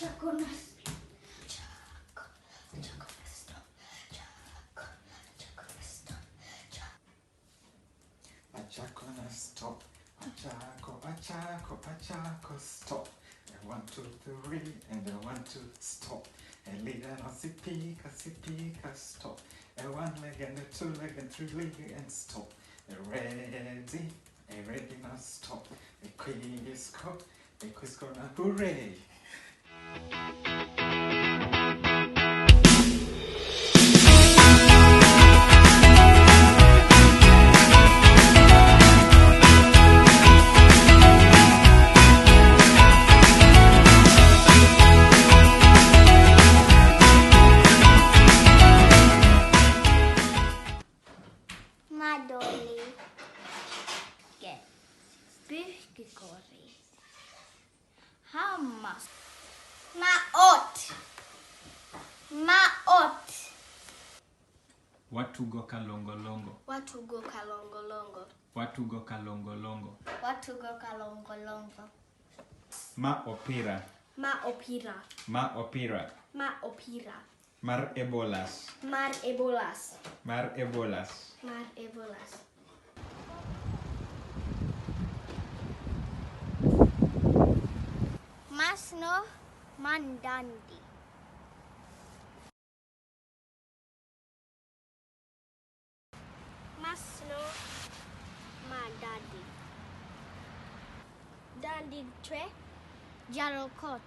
Achakona stop. Achako, stop. And 1, 2, 3, and a 1, 2, stop. And lead and sipika, stop. And 1 leg and a 2 leg and 3 leg and stop. And ready now, stop. And quiz gonna hooray. Madoli. Pyyhkikori. Hammas. Maot. Watugo kalongolongo. Watugo kalongolongo. Ma opira. Mar ebolas. Masno mandandi. Masno mandadi. Dandi tre jarokot.